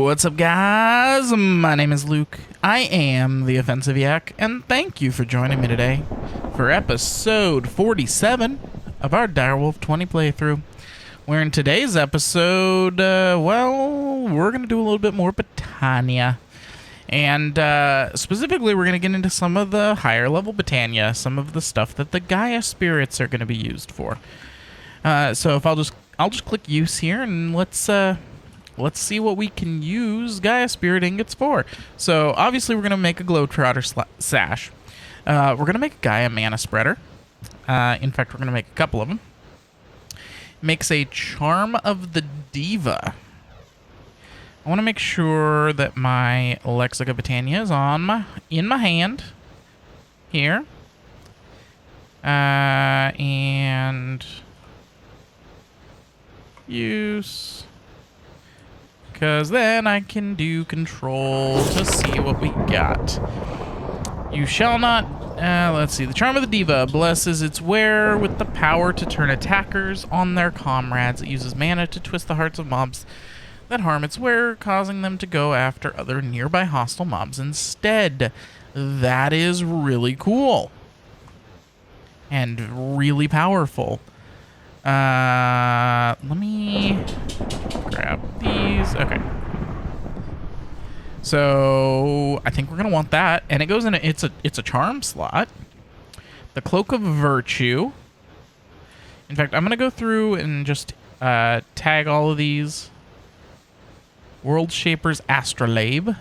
What's up, guys? My name is Luke. I am the Offensive Yak, and thank you for joining me today for episode 47 of our Direwolf20 playthrough. Where in today's episode, well, we're going to do a little bit more Botania. And specifically, we're going to get into some of the higher level Botania, some of the stuff that the Gaia spirits are going to be used for. So if I'll just click use here, and let's see what we can use Gaia Spirit Ingots for. So, obviously, we're going to make a Globetrotter Sash. We're going to make a Gaia Mana Spreader. In fact, we're going to make a couple of them. Makes a Charm of the Diva. I want to make sure that my Lexica Botania is in my hand. Here. And... use... because then I can do control to see what we got. You shall not... let's see. The Charm of the Diva blesses its wearer with the power to turn attackers on their comrades. It uses mana to twist the hearts of mobs that harm its wearer, causing them to go after other nearby hostile mobs instead. That is really cool. And really powerful. Let me grab these. Okay. So I think we're gonna want that, and it goes in. It's a charm slot. The Cloak of Virtue. In fact, I'm gonna go through and just tag all of these. World Shaper's Astrolabe.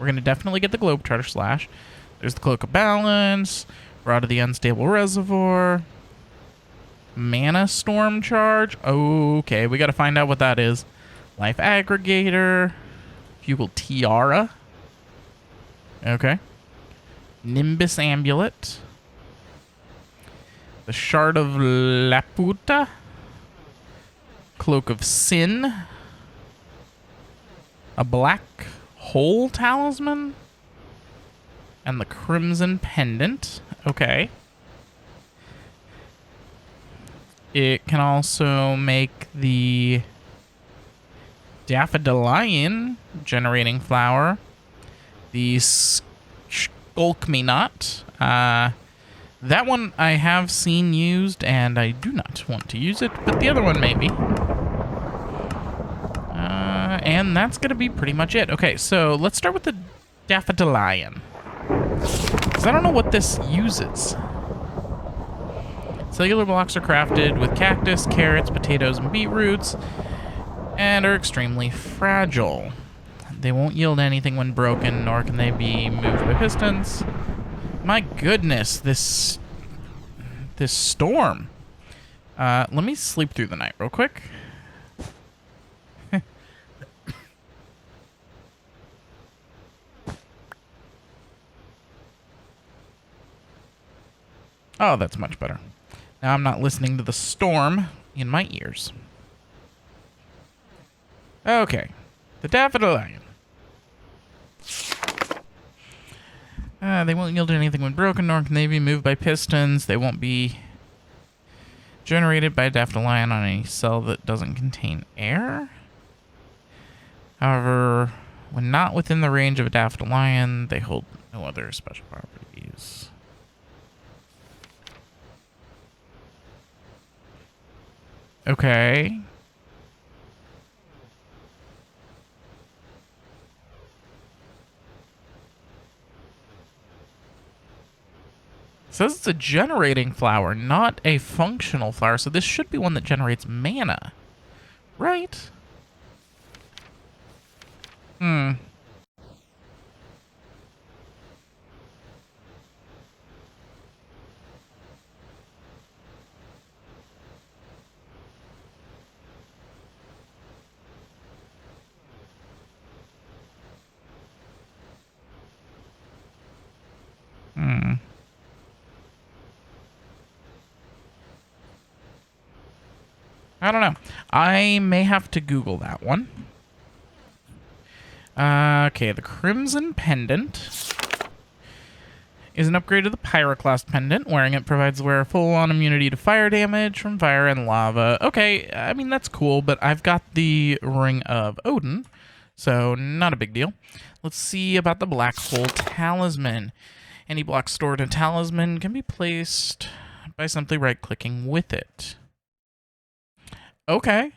We're gonna definitely get the Globetrotter Slash. There's the Cloak of Balance. Rod of the Unstable Reservoir. Mana Storm Charge. Okay, we gotta find out what that is. Life Aggregator. Flugel Tiara. Okay. Nimbus Amulet. The Shard of Laputa. Cloak of Sin. A Black Hole Talisman. And the Crimson Pendant. Okay. It can also make the Daffodilian generating flower, the Skulk-Me-Not. That one I have seen used, and I do not want to use it, but the other one maybe. And that's going to be pretty much it. Okay, so let's start with the Daffodilian. Because I don't know what this uses. Cellular blocks are crafted with cactus, carrots, potatoes, and beetroots, and are extremely fragile. They won't yield anything when broken, nor can they be moved by pistons. My goodness, this storm. Let me sleep through the night real quick. Oh, that's much better. Now I'm not listening to the storm in my ears. Okay. The Daffodilian. They won't yield anything when broken, nor can they be moved by pistons. They won't be generated by a Daffodilian on any cell that doesn't contain air. However, when not within the range of a Daffodilian, they hold no other special properties. Okay. It says it's a generating flower, not a functional flower, so this should be one that generates mana. Right? I don't know. I may have to Google that one. Okay, the Crimson Pendant is an upgrade to the Pyroclast Pendant. Wearing it provides the wearer full-on immunity to fire damage from fire and lava. Okay, I mean, that's cool, but I've got the Ring of Odin, so not a big deal. Let's see about the Black Hole Talisman. Any block stored in Talisman can be placed by simply right-clicking with it. Okay.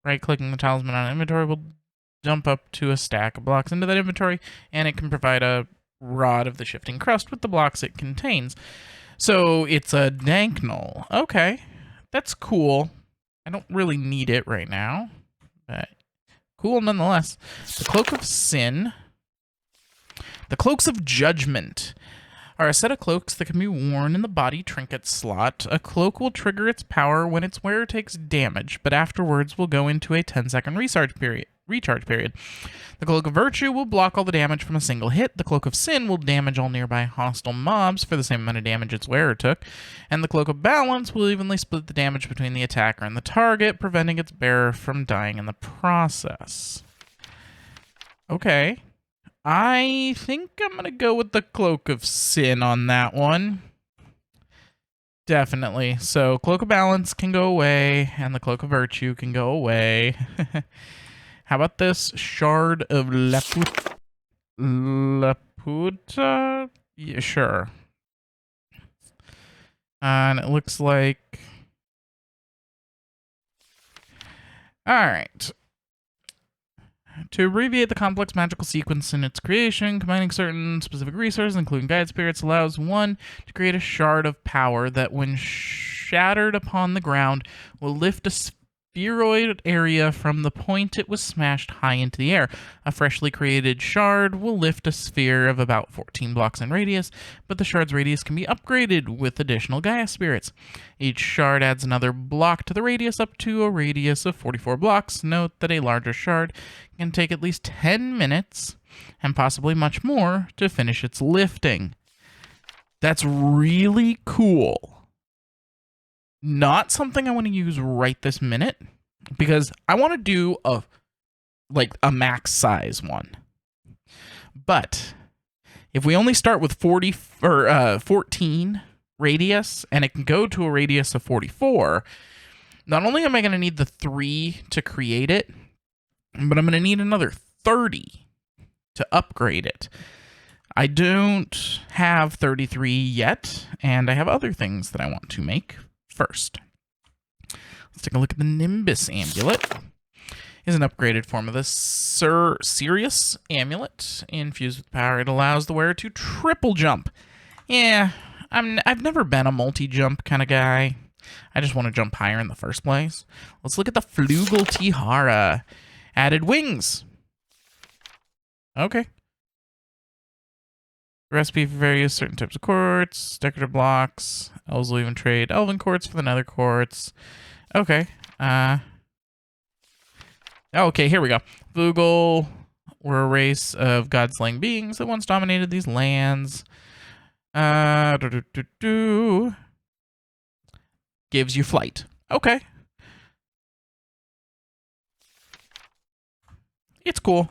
Right-clicking the Talisman on inventory will jump up to a stack of blocks into that inventory, and it can provide a rod of the shifting crust with the blocks it contains. So it's a Danknull. Okay, that's cool. I don't really need it right now, but cool nonetheless. The Cloak of Sin. The Cloaks of Judgment are a set of cloaks that can be worn in the body trinket slot. A cloak will trigger its power when its wearer takes damage, but afterwards will go into a 10-second recharge period. The Cloak of Virtue will block all the damage from a single hit. The Cloak of Sin will damage all nearby hostile mobs for the same amount of damage its wearer took. And the Cloak of Balance will evenly split the damage between the attacker and the target, preventing its bearer from dying in the process. Okay. I think I'm going to go with the Cloak of Sin on that one. Definitely. So Cloak of Balance can go away, and the Cloak of Virtue can go away. How about this Shard of Laputa? Yeah, sure. And it looks like... Alright. To abbreviate the complex magical sequence in its creation, combining certain specific resources, including guide spirits, allows one to create a shard of power that, when shattered upon the ground, will lift a spheroid area from the point it was smashed high into the air. A freshly created shard will lift a sphere of about 14 blocks in radius, but the shard's radius can be upgraded with additional Gaia spirits. Each shard adds another block to the radius up to a radius of 44 blocks. Note that a larger shard can take at least 10 minutes, and possibly much more, to finish its lifting. That's really cool. Not something I want to use right this minute, because I want to do a max size one. But if we only start with 14 radius, and it can go to a radius of 44, not only am I going to need the 3 to create it, but I'm going to need another 30 to upgrade it. I don't have 33 yet, and I have other things that I want to make first. Let's take a look at the Nimbus Amulet. Is an upgraded form of the Sirius Amulet. Infused with power, it allows the wearer to triple jump. Yeah, I've never been a multi-jump kind of guy. I just want to jump higher in the first place. Let's look at the Flugel Tiara. Added wings. Okay. Recipe for various certain types of quartz, decorative blocks. Elves will even trade elven quartz for the nether quartz. Okay. Okay, here we go. Flugel were a race of god-slaying beings that once dominated these lands. Gives you flight. Okay. It's cool,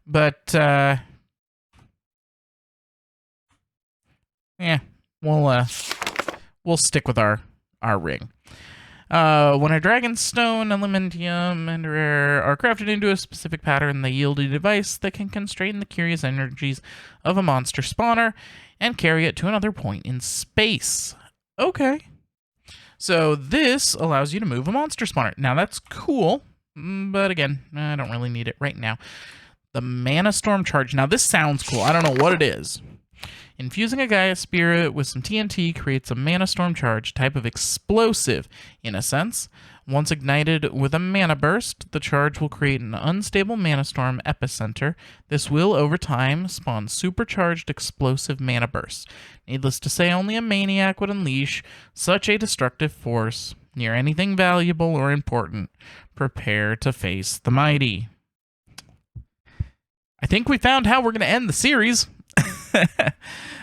but yeah, we'll stick with our ring. When a dragonstone, elementium, and rare are crafted into a specific pattern, they yield a device that can constrain the curious energies of a monster spawner and carry it to another point in space. Okay. So this allows you to move a monster spawner. Now that's cool, but again, I don't really need it right now. The Mana Storm Charge. Now this sounds cool. I don't know what it is. Infusing a Gaia Spirit with some TNT creates a Mana Storm Charge, type of explosive, in a sense. Once ignited with a Mana Burst, the charge will create an unstable Mana Storm epicenter. This will, over time, spawn supercharged explosive Mana Bursts. Needless to say, only a maniac would unleash such a destructive force near anything valuable or important. Prepare to face the mighty. I think we found how we're going to end the series.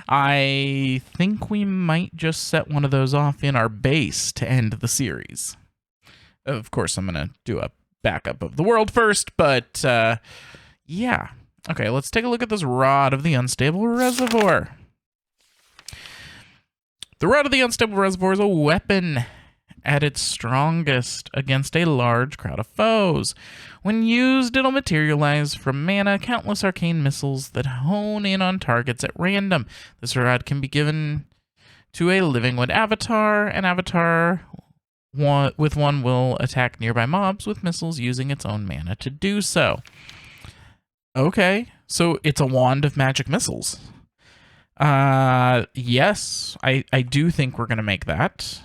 I think we might just set one of those off in our base to end the series. Of course, I'm going to do a backup of the world first, but yeah. Okay, let's take a look at this Rod of the Unstable Reservoir. The Rod of the Unstable Reservoir is a weapon at its strongest against a large crowd of foes. When used, it'll materialize from mana countless arcane missiles that hone in on targets at random. This rod can be given to a living wood avatar. An avatar with one will attack nearby mobs with missiles using its own mana to do so. Okay, so it's a wand of magic missiles. Yes, I do think we're going to make that.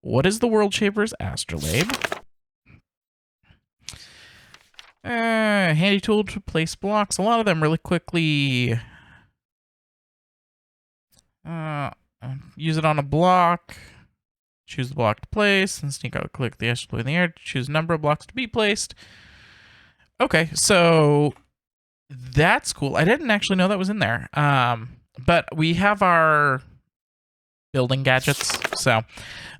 What is the World Shaper's Astrolabe? Handy tool to place blocks. A lot of them really quickly. Use it on a block. Choose the block to place, and sneak out, click the Astrolabe in the air to choose a number of blocks to be placed. Okay, so that's cool. I didn't actually know that was in there. But we have our building gadgets, so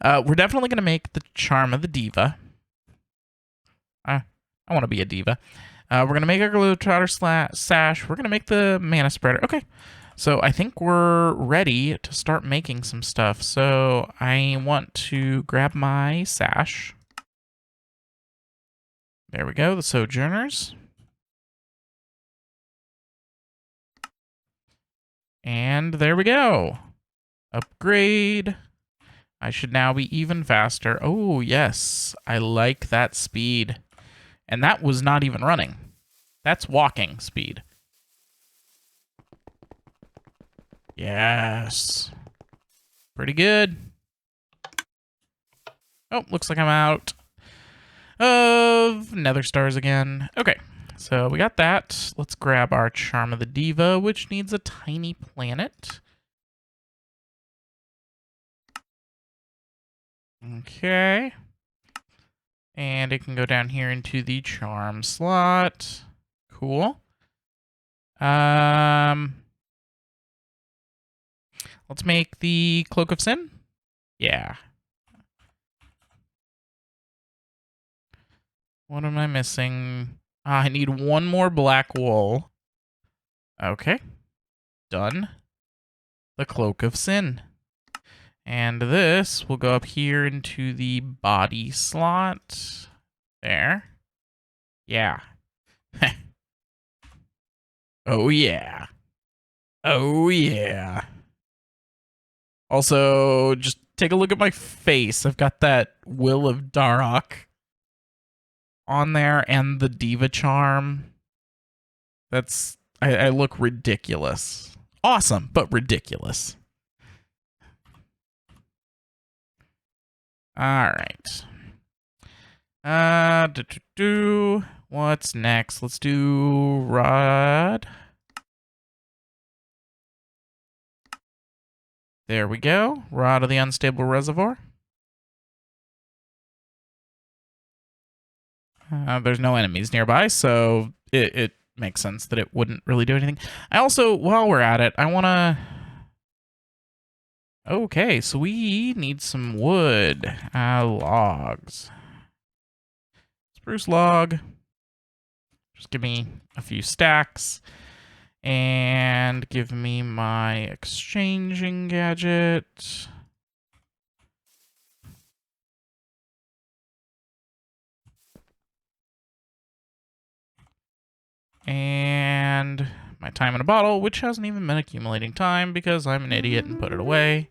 we're definitely going to make the Charm of the Diva. I want to be a diva. We're going to make our glue trotter sash. We're going to make the mana spreader. Okay. So I think we're ready to start making some stuff. So I want to grab my sash. There we go, the Sojourners. And there we go. Upgrade. I should now be even faster. Oh, yes. I like that speed. And that was not even running. That's walking speed. Yes. Pretty good. Oh, looks like I'm out of Nether Stars again. Okay, so we got that. Let's grab our Charm of the Diva, which needs a tiny planet. Okay. And it can go down here into the Charm slot. Cool. Let's make the Cloak of Sin. Yeah. What am I missing? I need one more black wool. Okay. Done. The Cloak of Sin. And this will go up here into the body slot. There. Yeah. Oh, yeah. Oh, yeah. Also, just take a look at my face. I've got that Will of Darok on there and the Diva charm. That's... I look ridiculous. Awesome, but ridiculous. Alright. What's next? Let's do Rod. There we go. Rod of the Unstable Reservoir. There's no enemies nearby, so it makes sense that it wouldn't really do anything. I also, while we're at it, I want to... Okay, so we need some wood. Logs. Spruce log. Just give me a few stacks. And give me my exchanging gadget. And my time in a bottle, which hasn't even been accumulating time because I'm an idiot and put it away.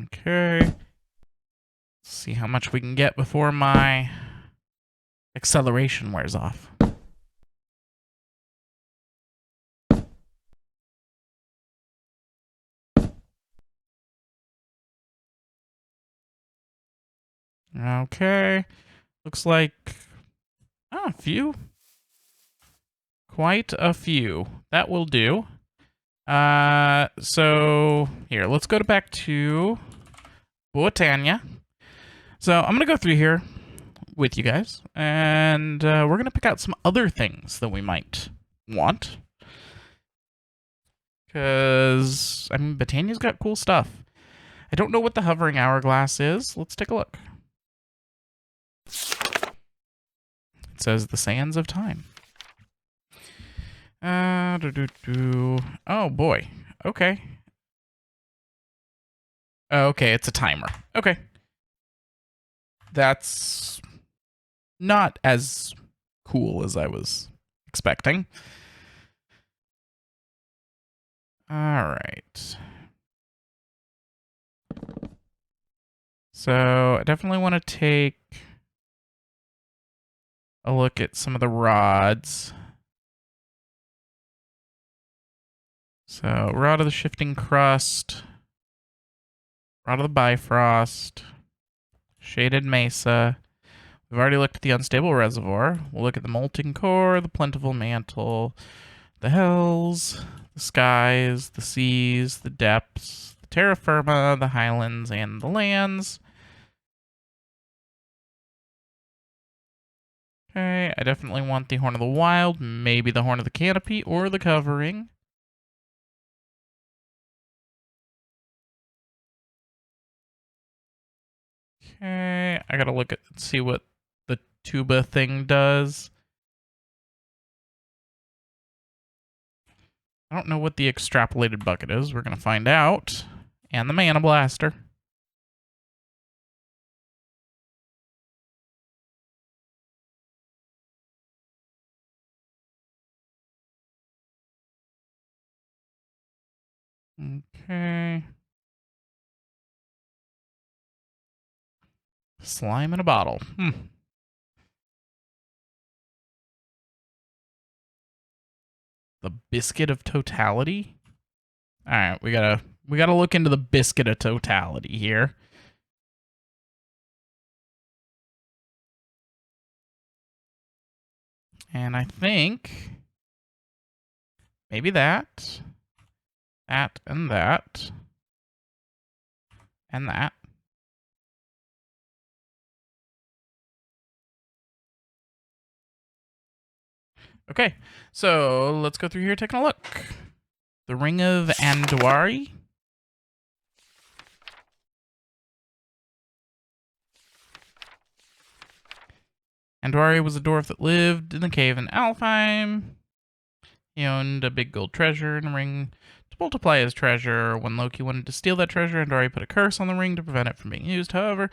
Okay. Let's see how much we can get before my acceleration wears off. Okay. Looks like a few. Quite a few. That will do. So here, let's go back to Botania. So I'm going to go through here with you guys, and we're going to pick out some other things that we might want. Because, I mean, Botania's got cool stuff. I don't know what the hovering hourglass is. Let's take a look. It says the sands of time. Oh, boy. Okay. Okay, it's a timer. Okay. That's not as cool as I was expecting. All right. So I definitely want to take a look at some of the rods. So Rod of the Shifting Crust, Rod of the Bifrost, Shaded Mesa. We've already looked at the Unstable Reservoir. We'll look at the Molten Core, the Plentiful Mantle, the Hells, the Skies, the Seas, the Depths, the Terra Firma, the Highlands, and the Lands. Okay, I definitely want the Horn of the Wild, maybe the Horn of the Canopy, or the Covering. Okay, I gotta look at see what the tuba thing does. I don't know what the extrapolated bucket is. We're gonna find out. And the Mana Blaster. Okay. Slime in a bottle. The Biscuit of Totality? Alright, we gotta look into the Biscuit of Totality here. And I think maybe that, and that, and that. Okay, so let's go through here taking a look. The Ring of Andwari. Andwari was a dwarf that lived in the cave in Alfheim. He owned a big gold treasure and a ring to multiply his treasure. When Loki wanted to steal that treasure, Andwari put a curse on the ring to prevent it from being used. However,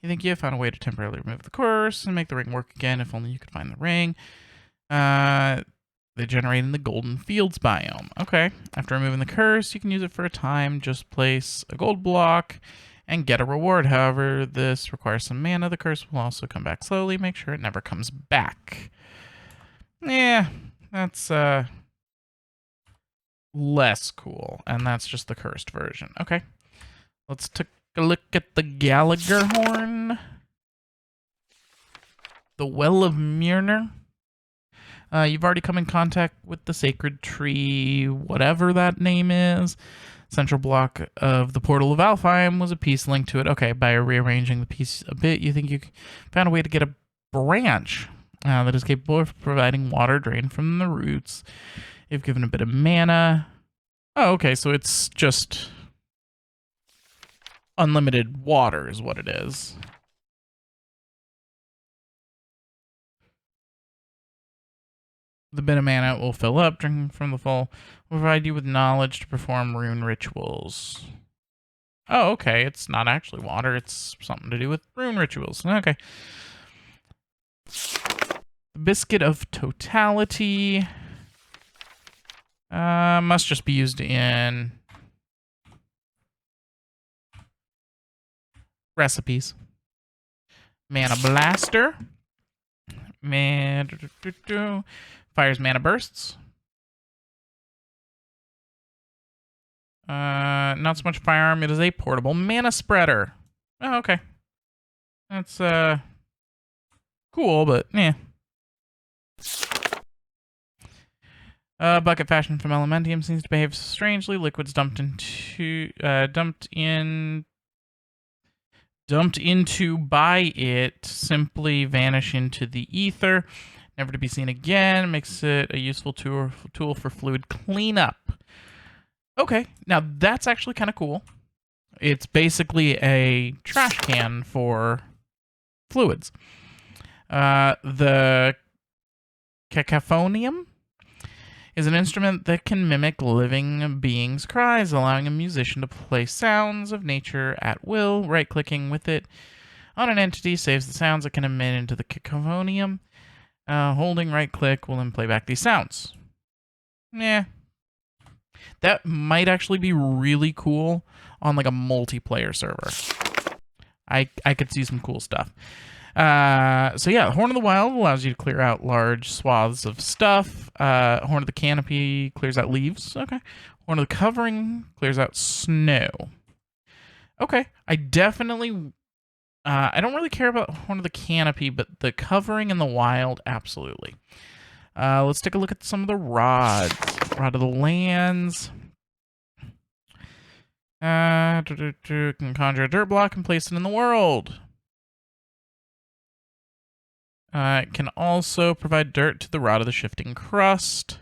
Ythinkia found a way to temporarily remove the curse and make the ring work again if only you could find the ring. They generate in the Golden Fields biome. Okay. After removing the curse, you can use it for a time. Just place a gold block and get a reward. However, this requires some mana. The curse will also come back slowly. Make sure it never comes back. Yeah, that's less cool. And that's just the cursed version. Okay. Let's take a look at the Gallagher Horn. The Well of Myrnir. You've already come in contact with the Sacred Tree, whatever that name is. Central block of the Portal of Alfheim was a piece linked to it. Okay, by rearranging the piece a bit, you think you found a way to get a branch that is capable of providing water drained from the roots. You've given a bit of mana. Oh, okay, so it's just unlimited water is what it is. The bit of mana will fill up. Drinking from the full will provide you with knowledge to perform rune rituals. Oh, okay. It's not actually water. It's something to do with rune rituals. Okay. The Biscuit of Totality. Must just be used in recipes. Mana Blaster. Fires mana bursts. Not so much firearm. It is a portable mana spreader. Oh, okay. That's cool, but yeah. Bucket fashioned from Elementium seems to behave strangely. Liquids dumped into by it simply vanish into the ether, never to be seen again. Makes it a useful tool for fluid cleanup. Okay, now that's actually kind of cool. It's basically a trash can for fluids. The cacophonium is an instrument that can mimic living beings' cries, allowing a musician to play sounds of nature at will. Right-clicking with it on an entity saves the sounds it can emit into the cacophonium. Holding right-click will then play back these sounds. Yeah. That might actually be really cool on like a multiplayer server. I could see some cool stuff. So yeah, Horn of the Wild allows you to clear out large swaths of stuff. Horn of the Canopy clears out leaves. Okay. Horn of the Covering clears out snow. Okay. I definitely... I don't really care about Horn of the Canopy, but the Covering in the Wild, absolutely. Let's take a look at some of the rods. Rod of the Lands. Can conjure a dirt block and place it in the world. It can also provide dirt to the Rod of the Shifting Crust.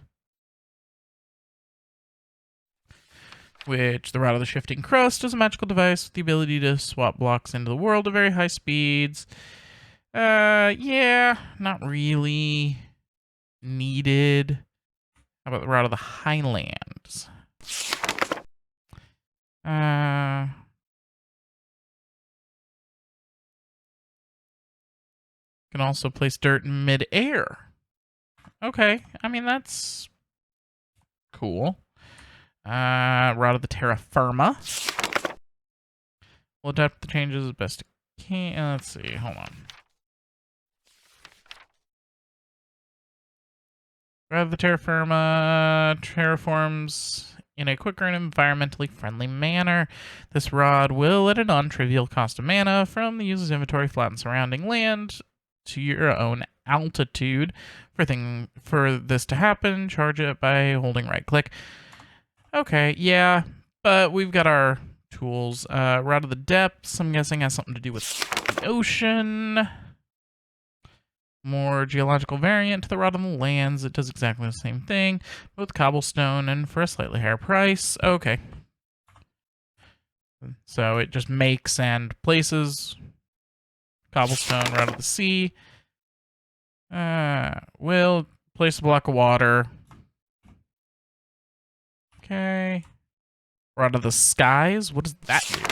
Which, the Rod of the Shifting Crust is a magical device with the ability to swap blocks into the world at very high speeds. Yeah, not really needed. How about the Rod of the Highlands? Can also place dirt in mid-air. Okay, I mean, that's cool. Rod of the Terra Firma. We'll adapt the changes as best it can. Let's see, hold on. Rod of the Terra Firma terraforms in a quicker and environmentally friendly manner. This rod will, at a non-trivial cost of mana from the user's inventory, flatten surrounding land to your own altitude. For this to happen, charge it by holding right-click. Okay, yeah, but we've got our tools. Rod of the Depths, I'm guessing, has something to do with the ocean. More geological variant to the Rod of the Lands. It does exactly the same thing, with cobblestone and for a slightly higher price. Okay. So it just makes and places cobblestone, Rod of the Sea. We'll place a block of water. Okay. Rod of the Skies. What does that do?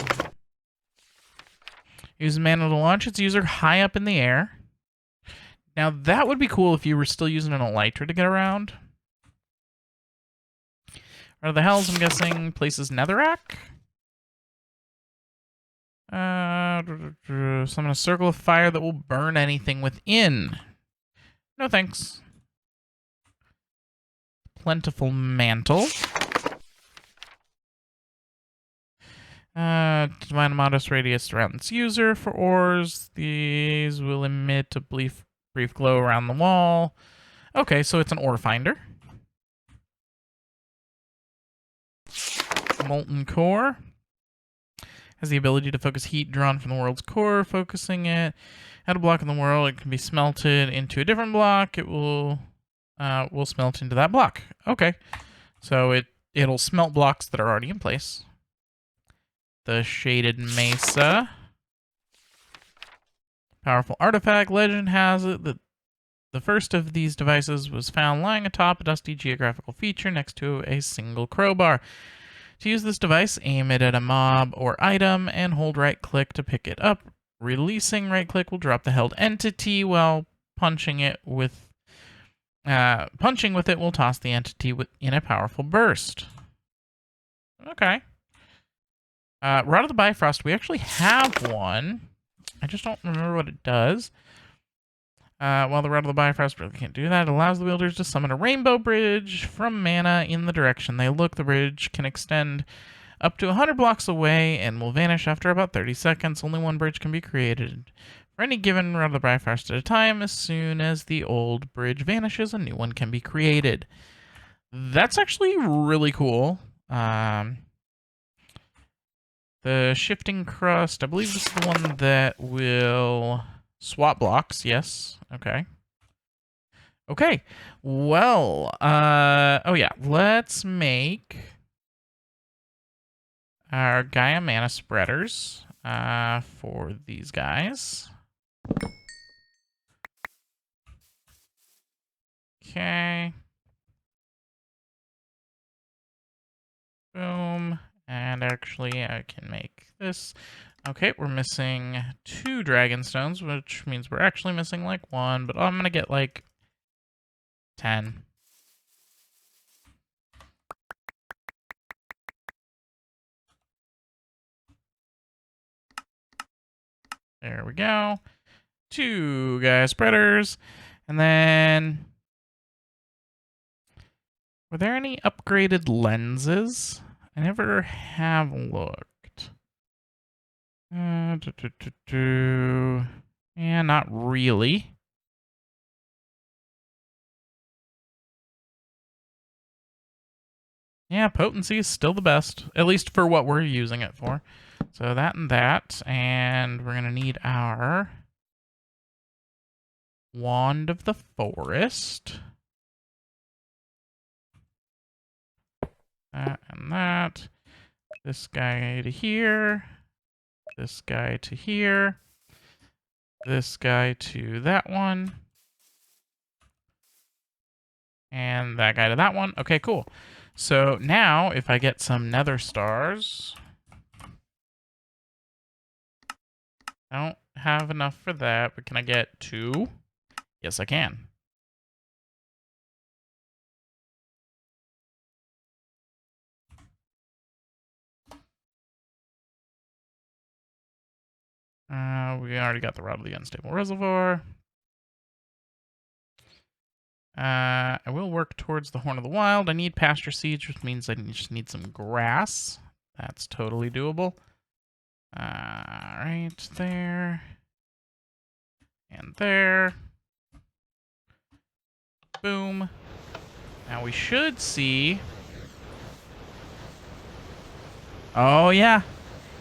Use mana to launch its user high up in the air. Now, that would be cool if you were still using an Elytra to get around. Rod of the Hells, I'm guessing, places Netherrack. Summon a circle of fire that will burn anything within. No thanks. Plentiful Mantle. Divine modest radius around its user for ores. These will emit a brief glow around the wall. Okay, so it's an ore finder. Molten Core has the ability to focus heat drawn from the world's core, focusing it at a block in the world. It can be smelted into a different block. It will smelt into that block. Okay, so it'll smelt blocks that are already in place. The Shaded Mesa. Powerful artifact. Legend has it that the first of these devices was found lying atop a dusty geographical feature next to a single crowbar. To use this device, aim it at a mob or item and hold right-click to pick it up. Releasing right-click will drop the held entity, while punching with it will toss the entity in a powerful burst. Okay. Rod of the Bifrost, we actually have one. I just don't remember what it does. While the Rod of the Bifrost really can't do that, it allows the wielders to summon a rainbow bridge from mana in the direction they look. The bridge can extend up to 100 blocks away and will vanish after about 30 seconds. Only one bridge can be created for any given Rod of the Bifrost at a time. As soon as the old bridge vanishes, a new one can be created. That's actually really cool. The Shifting Crust, I believe this is the one that will swap blocks. Yes. Okay. Okay. Well, oh yeah, let's make our Gaia mana spreaders for these guys. Okay. Boom. And actually, I can make this. Okay, we're missing 2 dragon stones, which means we're actually missing like 1, but I'm gonna get like 10. There we go. 2 Gaia spreaders. And then, were there any upgraded lenses? I never have looked. Yeah, not really. Yeah, potency is still the best, at least for what we're using it for. So that and that, and we're gonna need our Wand of the Forest. That and that. This guy to here. This guy to here. This guy to that one. And that guy to that one. Okay, cool. So now, if I get some nether stars... I don't have enough for that, but can I get 2? Yes, I can. We already got the Rod of the Unstable Reservoir. I will work towards the Horn of the Wild. I need pasture seeds, which means I just need some grass. That's totally doable. Right there. And there. Boom. Now we should see... Oh, yeah.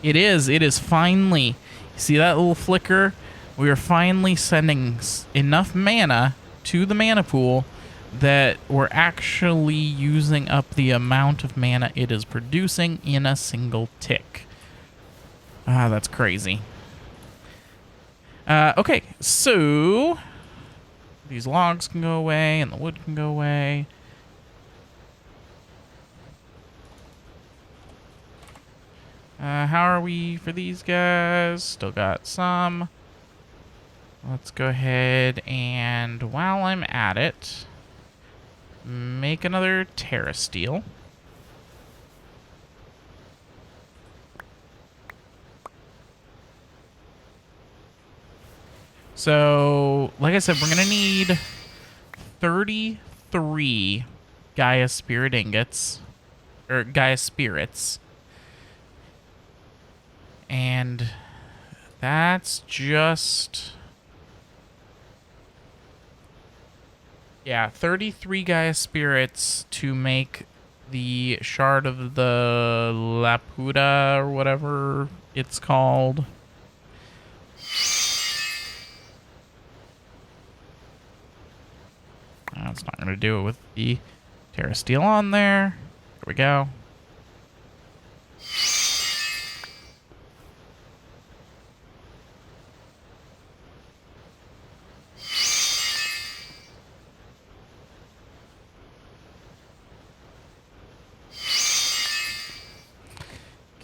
It is. It is finally... See that little flicker? We are finally sending enough mana to the mana pool that we're actually using up the amount of mana it is producing in a single tick. Ah, that's crazy. Okay, so these logs can go away and the wood can go away. How are we for these guys? Still got some. Let's go ahead and, while I'm at it, make another Terra Steel. So, like I said, we're going to need 33 Gaia Spirit Ingots, or Gaia Spirits. And that's just... Yeah, 33 Gaia Spirits to make the Shard of the Laputa, or whatever it's called. That's not going to do it with the Terra Steel on there. There we go.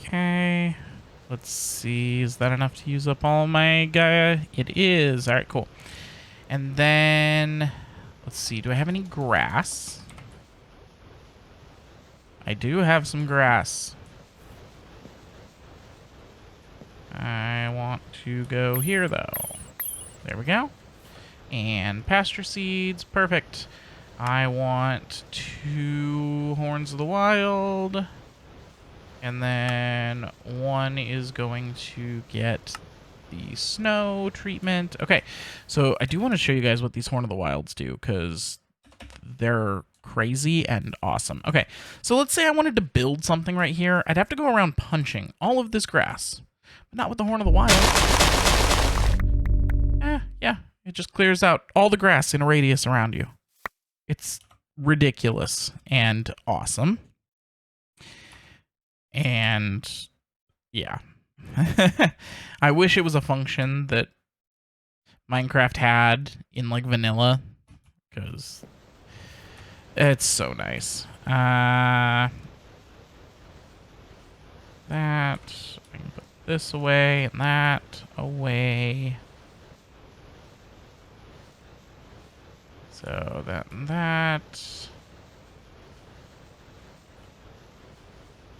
Okay, let's see, is that enough to use up all my Gaia? It is. Alright, cool. And then, let's see, do I have any grass? I do have some grass. I want to go here, though. There we go. And pasture seeds, perfect. I want 2 Horns of the Wild. And then 1 is going to get the snow treatment. Okay, so I do want to show you guys what these Horn of the Wilds do, because they're crazy and awesome. Okay, so let's say I wanted to build something right here. I'd have to go around punching all of this grass, but not with the Horn of the Wild. Yeah, it just clears out all the grass in a radius around you. It's ridiculous and awesome. And Yeah. I wish it was a function that Minecraft had in like vanilla, because it's so nice. That I can put this away and that away. So that and that.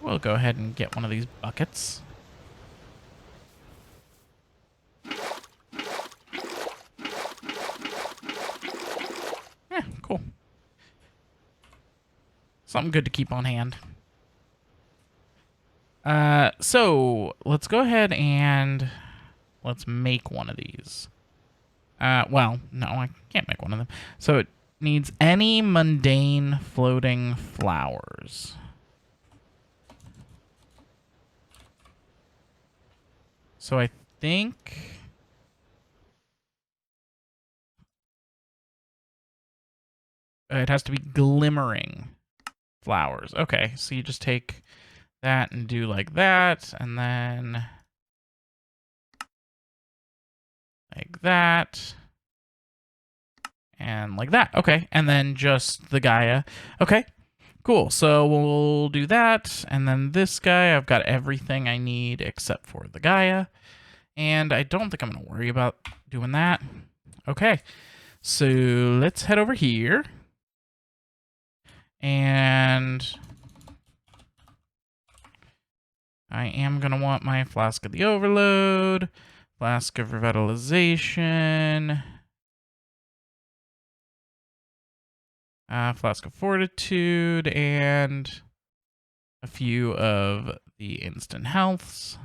We'll go ahead and get one of these buckets. Yeah, cool. Something good to keep on hand. So let's go ahead and let's make one of these. Well, no, I can't make one of them. So it needs any mundane floating flowers. So I think it has to be glimmering flowers. Okay, so you just take that and do like that, and then like that, and like that. Okay, and then just the Gaia. Okay, cool. So we'll do that, and then this guy, I've got everything I need except for the Gaia, and I don't think I'm going to worry about doing that. Okay, so let's head over here, and I am going to want my Flask of the Overload, Flask of Revitalization, Flask of Fortitude, and a few of the instant healths.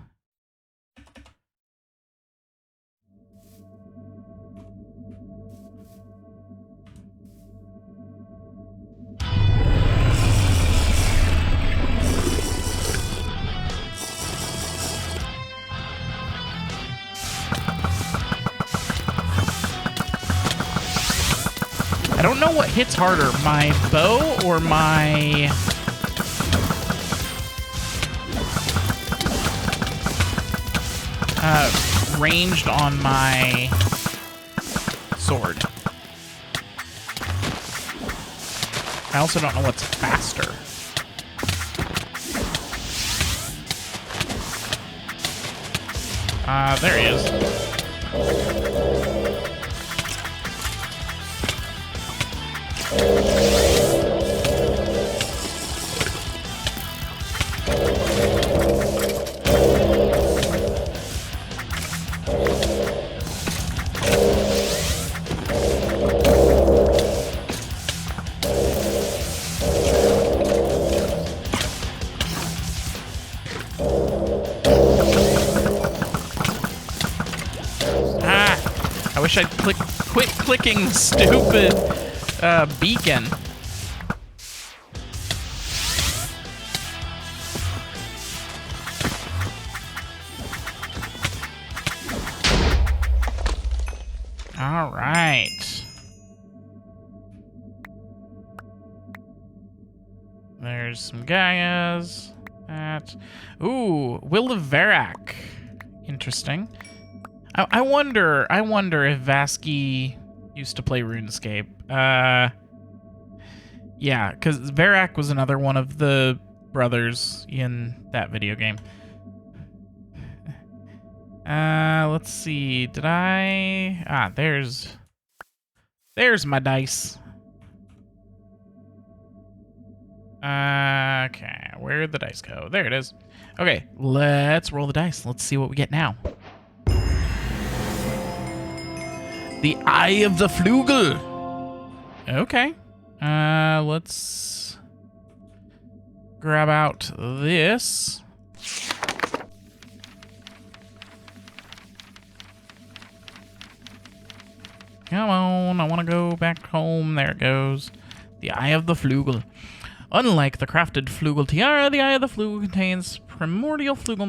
I don't know what hits harder, my bow or my... ranged on my sword. I also don't know what's faster. There he is. I wish I'd quit clicking the stupid beacon. All right. There's some Gaias. Ooh, Will of Varak. Interesting. I wonder if Vasky used to play RuneScape. Yeah, because Varak was another one of the brothers in that video game. Let's see. Did I... Ah, there's my dice. Okay, where'd the dice go? There it is. Okay, let's roll the dice. Let's see what we get now. The Eye of the Flugel. Okay. Let's grab out this. Come on, I want to go back home. There it goes. The Eye of the Flugel. Unlike the crafted Flugel Tiara, the Eye of the Flugel contains primordial Flugel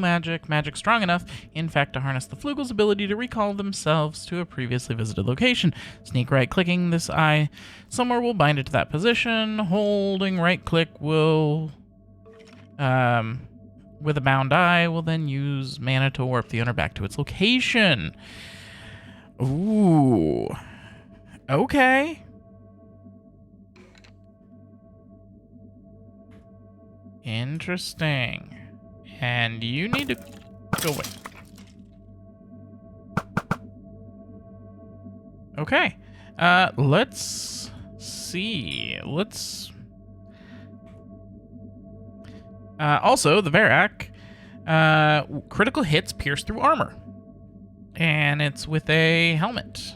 magic strong enough, in fact, to harness the Flugel's ability to recall themselves to a previously visited location. Sneak right-clicking this eye somewhere will bind it to that position. Holding right-click will with a bound eye will then use mana to warp the owner back to its location. Ooh. Okay. Interesting. And you need to go away. Okay. Let's see. Also, the Varrock, critical hits pierce through armor. And it's with a helmet.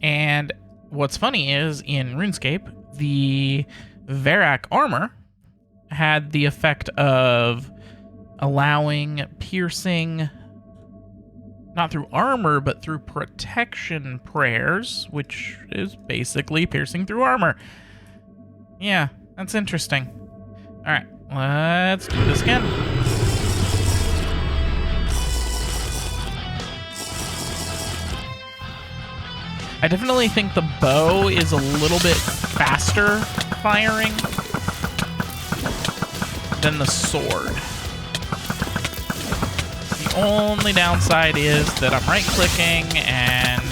And what's funny is, in RuneScape, the Varrock armor had the effect of allowing piercing, not through armor, but through protection prayers, which is basically piercing through armor. Yeah, that's interesting. Alright, let's do this again. I definitely think the bow is a little bit faster firing than the sword. The only downside is that I'm right-clicking and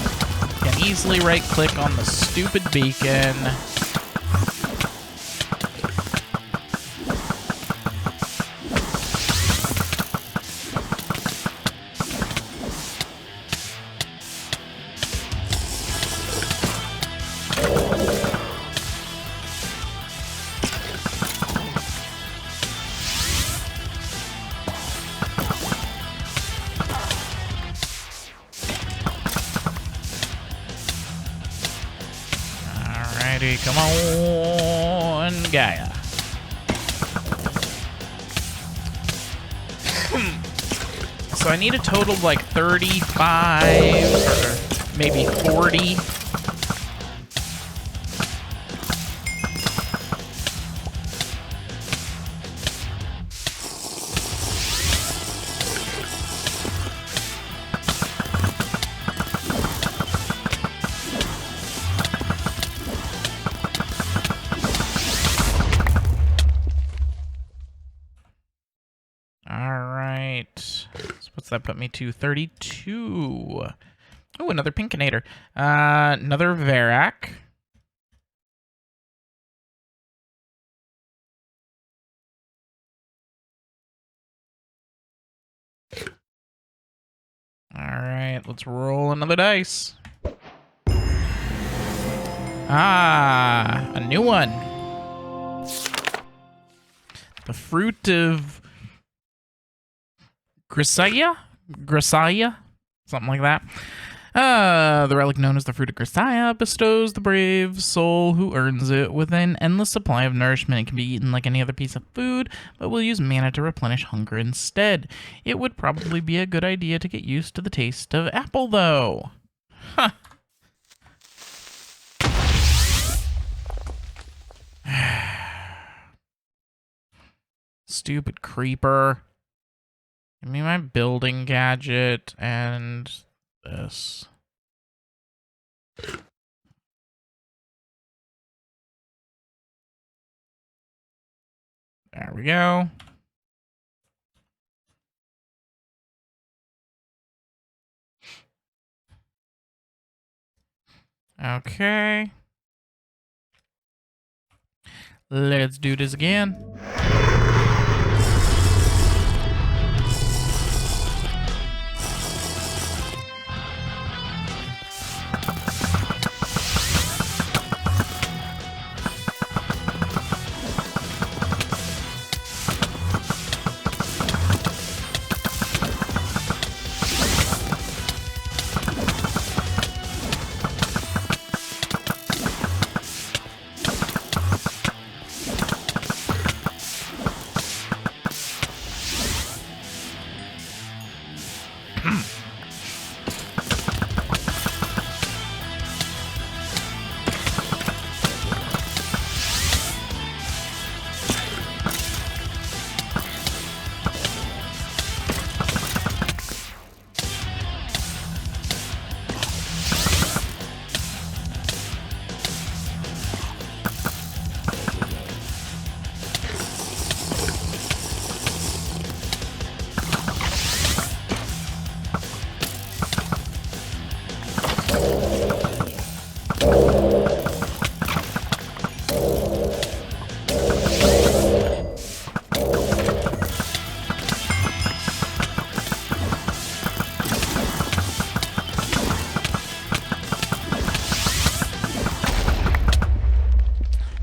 can easily right-click on the stupid beacon. Come on, Gaia. So I need a total of like 35 or maybe 40. That put me to 32. Oh, another Pinkinator. Another Varrock. Alright, let's roll another dice. Ah, a new one. The Fruit of Grisaille? Something like that. The relic known as the Fruit of Grisaille bestows the brave soul who earns it with an endless supply of nourishment. It can be eaten like any other piece of food, but will use mana to replenish hunger instead. It would probably be a good idea to get used to the taste of apple, though. Huh. Stupid creeper. Give me my building gadget and this. There we go. Okay. Let's do this again.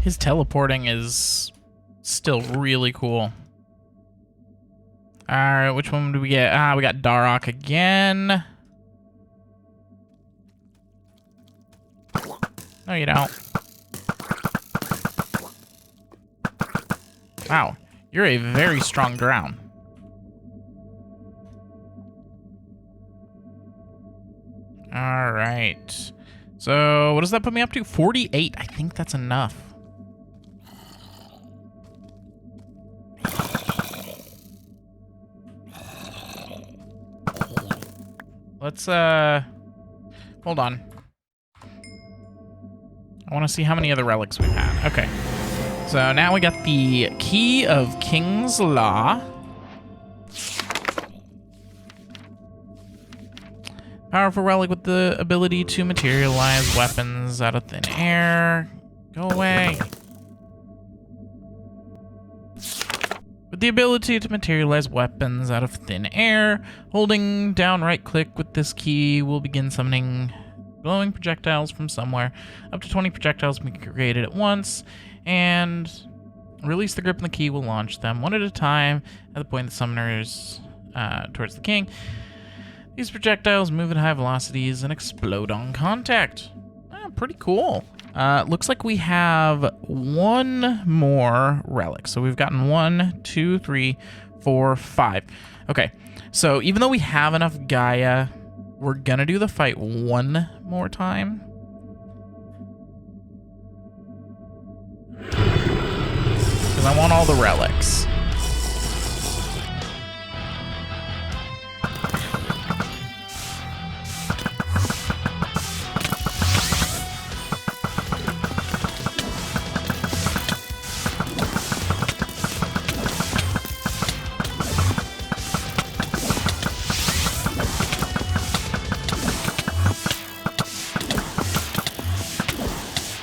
His teleporting is still really cool. Alright, which one do we get? We got Darok again. No, you don't. Wow, you're a very strong drown. Alright. So, what does that put me up to? 48. I think that's enough. Let's, hold on. I want to see how many other relics we've had. Okay. So now we got the Key of King's Law. Powerful relic with the ability to materialize weapons out of thin air. Go away. With the ability to materialize weapons out of thin air, holding down right-click with this key will begin summoning glowing projectiles from somewhere. Up to 20 projectiles can be created at once, and release the grip and the key will launch them one at a time at the point the summoner is towards the king. These projectiles move at high velocities and explode on contact. Pretty cool. Looks like we have one more relic. So we've gotten 1, 2, 3, 4, 5. Okay, so even though we have enough Gaia, we're gonna do the fight one more time. Because I want all the relics.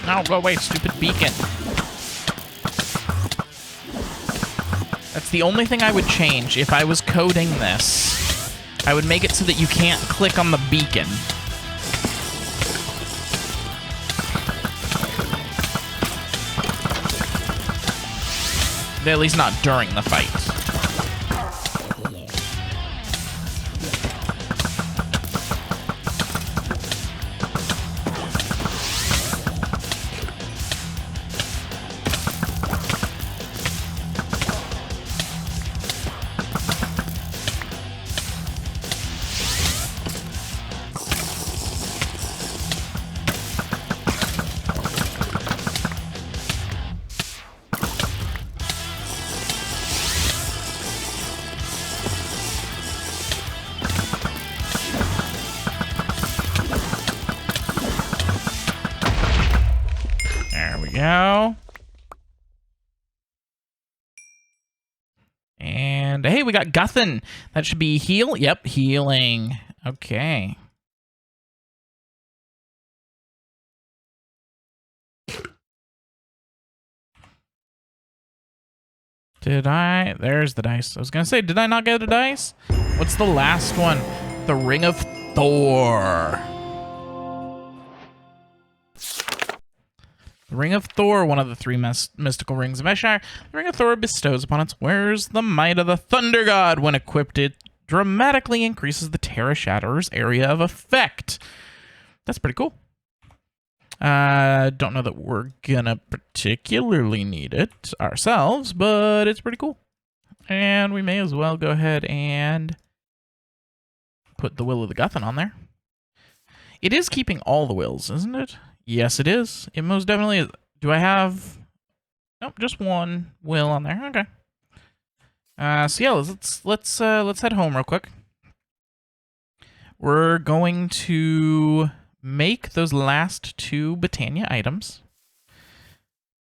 No, go away, stupid beacon. That's the only thing I would change if I was coding this. I would make it so that you can't click on the beacon. At least not during the fight. Go. And hey, we got Guthin. That should be heal. Yep, healing. Okay. Did I? There's the dice. I was gonna say, did I not get a dice? What's the last one? The Ring of Thor. The Ring of Thor, one of the 3 mystical rings of Eshire. The Ring of Thor bestows upon its wearers the might of the Thunder God. When equipped, it dramatically increases the Terra Shatterer's area of effect. That's pretty cool. Don't know that we're gonna particularly need it ourselves, but it's pretty cool. And we may as well go ahead and put the Will of the Guthin on there. It is keeping all the wills, isn't it? Yes, it is. It most definitely is. Do I have... Nope, just one will on there. Okay. So yeah, let's head home real quick. We're going to make those last 2 Botania items.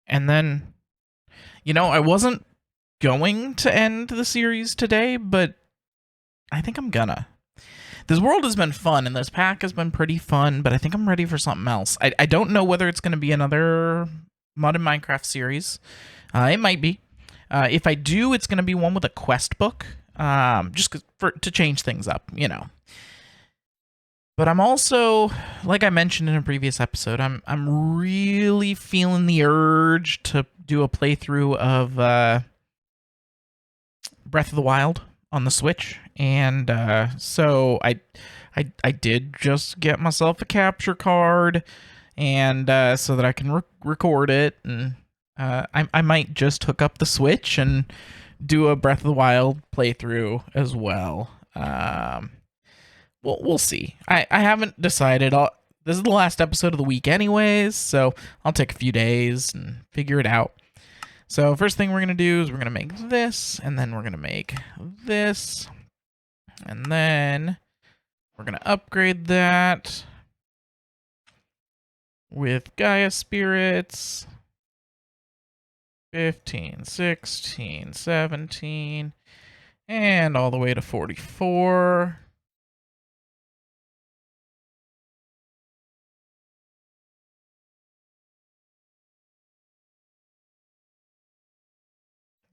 And then, you know, I wasn't going to end the series today, but I think I'm gonna. This world has been fun, and this pack has been pretty fun, but I think I'm ready for something else. I don't know whether it's going to be another modded Minecraft series. It might be. If I do, it's going to be one with a quest book, just to change things up, you know. But I'm also, like I mentioned in a previous episode, I'm really feeling the urge to do a playthrough of Breath of the Wild on the Switch, and so I did just get myself a capture card, and so that I can record it, and I might just hook up the Switch and do a Breath of the Wild playthrough as well. We'll see. I haven't decided. This is the last episode of the week anyways, so I'll take a few days and figure it out. So first thing we're going to do is we're going to make this, and then we're going to make this, and then we're going to upgrade that with Gaia Spirits. 15, 16, 17, and all the way to 44.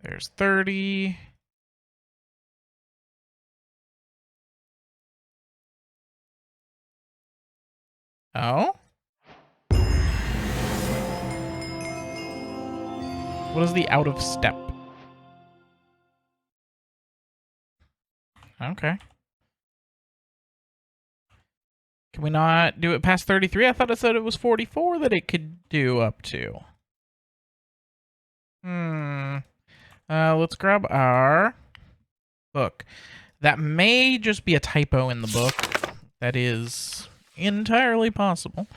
There's 30. Oh? What is the out of step? Okay. Can we not do it past 33? I thought it said it was 44 that it could do up to. Let's grab our book. That may just be a typo in the book. That is entirely possible.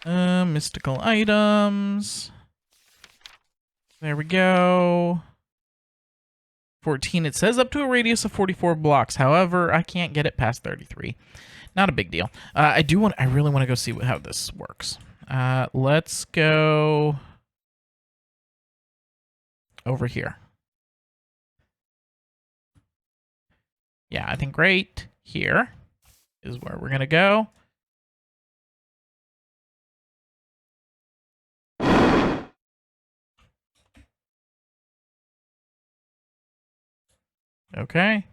Mystical items. There we go. 14. It says up to a radius of 44 blocks. However, I can't get it past 33. Not a big deal. I really want to go see how this works. Let's go over here. Yeah, I think right here is where we're going to go. Okay.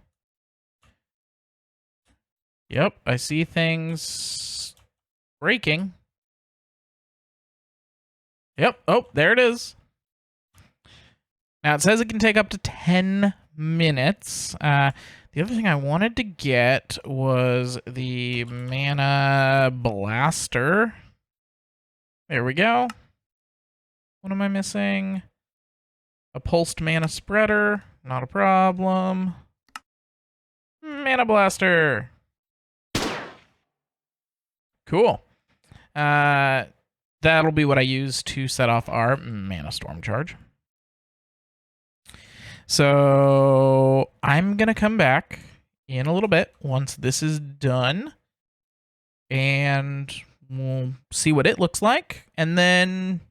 Yep, I see things breaking. Yep, oh, there it is. Now, it says it can take up to 10 minutes. The other thing I wanted to get was the Mana Blaster. There we go. What am I missing? A Pulsed Mana Spreader. Not a problem. Mana Blaster. Cool. That'll be what I use to set off our Mana Storm charge. So I'm going to come back in a little bit once this is done, and we'll see what it looks like, and then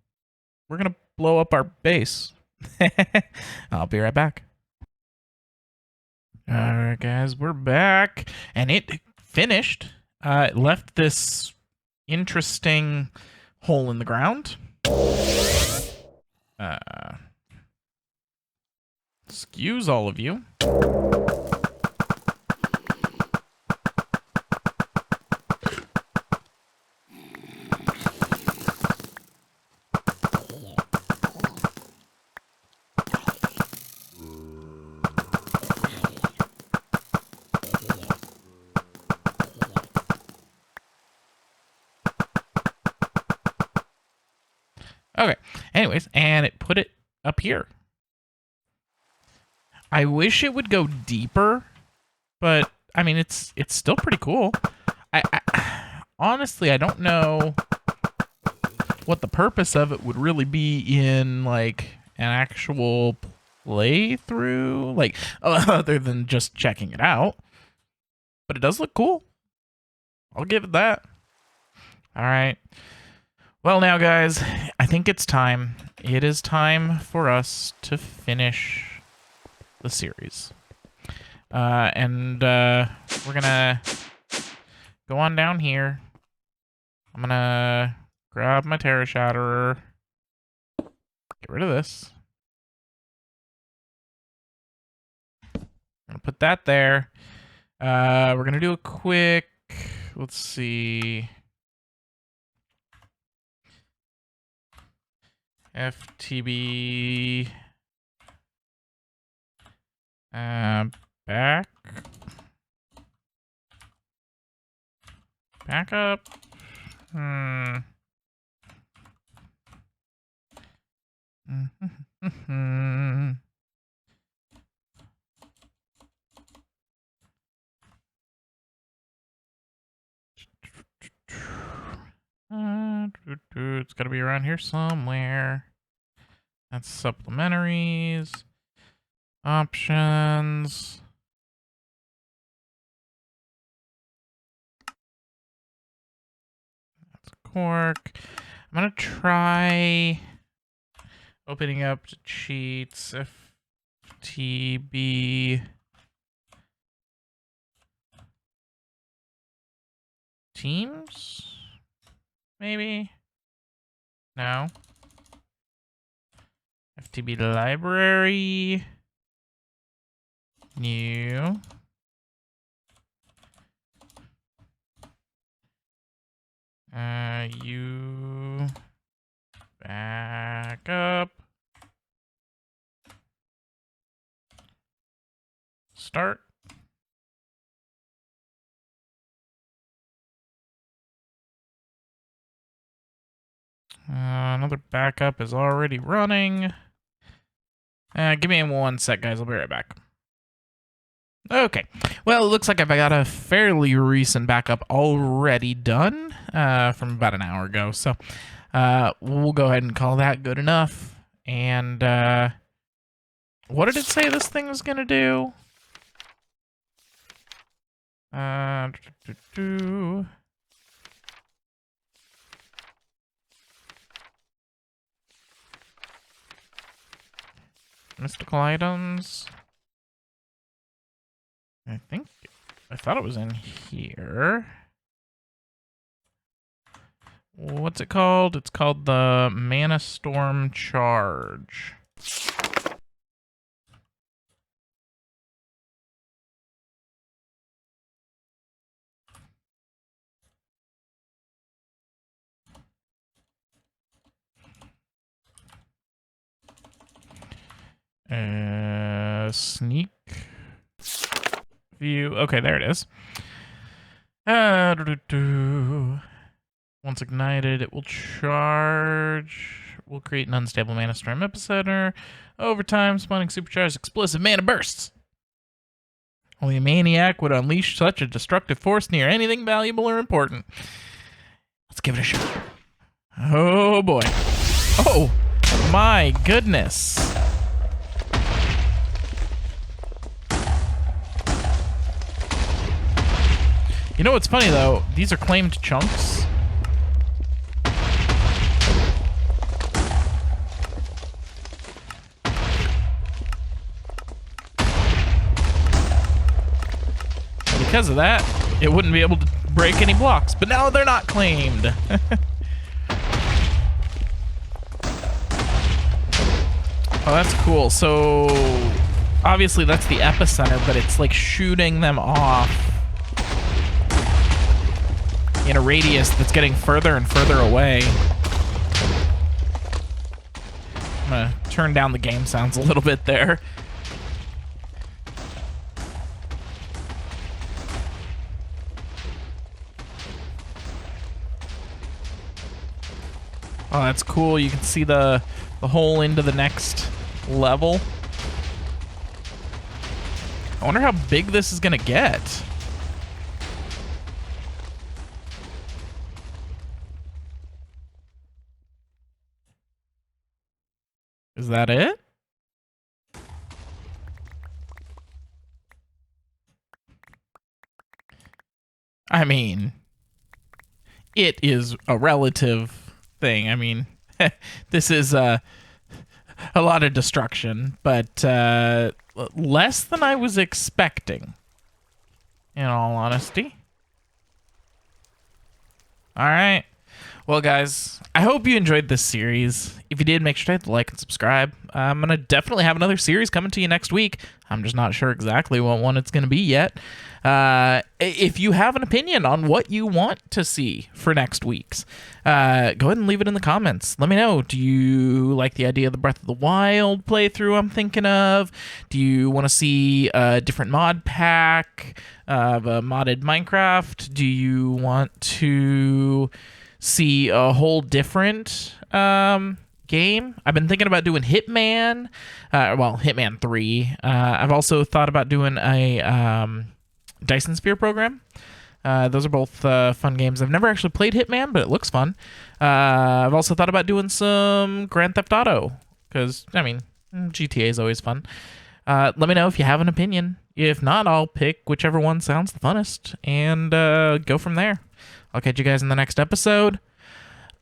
we're going to blow up our base. I'll be right back. All right, guys, we're back, and it finished. It left this interesting hole in the ground. Excuse all of you. Okay, anyways, and it put it up here. I wish it would go deeper, but I mean, it's still pretty cool. I honestly, I don't know what the purpose of it would really be in like an actual playthrough, like other than just checking it out. But it does look cool. I'll give it that. All right. Well, now, guys, I think it's time. It is time for us to finish the series. And we're gonna go on down here. I'm gonna grab my Terra Shatterer. Get rid of this. I'm gonna put that there. We're gonna do a quick Let's see. FTB. Back. Back up. It's got to be around here somewhere. That's supplementaries. Options. That's a cork. I'm going to try opening up to cheats. FTB. Teams? Maybe? No. FTB library. New. You back up. Start. Another backup is already running. Give me 1 sec, guys. I'll be right back. Okay. Well, it looks like I've got a fairly recent backup already done from about an hour ago. So we'll go ahead and call that good enough. And what did it say this thing was going to do? Mystical items. I thought it was in here. What's it called? It's called the Mana Storm Charge. Sneak view. Okay, there it is. Once ignited, it will charge. Will create an unstable mana storm epicenter. Over time, spawning supercharged explosive mana bursts. Only a maniac would unleash such a destructive force near anything valuable or important. Let's give it a shot. Oh boy. Oh my goodness. You know what's funny though? These are claimed chunks. Because of that, it wouldn't be able to break any blocks. But now they're not claimed. Oh, that's cool. So obviously that's the epicenter, but it's like shooting them off in a radius that's getting further and further away. I'm gonna turn down the game sounds a little bit there. Oh, that's cool. You can see the hole into the next level. I wonder how big this is gonna get. Is that it? I mean, it is a relative thing. I mean, this is a lot of destruction, but less than I was expecting, in all honesty. All right. Well, guys, I hope you enjoyed this series. If you did, make sure to hit the like and subscribe. I'm going to definitely have another series coming to you next week. I'm just not sure exactly what one it's going to be yet. If you have an opinion on what you want to see for next week's, go ahead and leave it in the comments. Let me know. Do you like the idea of the Breath of the Wild playthrough I'm thinking of? Do you want to see a different mod pack of a modded Minecraft? Do you want to see a whole different game? I've been thinking about doing Hitman, Hitman 3. I've also thought about doing a Dyson Sphere program. Those are both fun games. I've never actually played Hitman, but it looks fun. I've also thought about doing some Grand Theft Auto, because, I mean, GTA is always fun. Let me know if you have an opinion. If not, I'll pick whichever one sounds the funnest and go from there. I'll catch you guys in the next episode.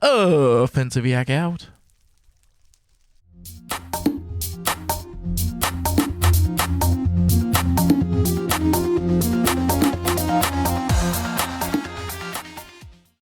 Offensive Yak out.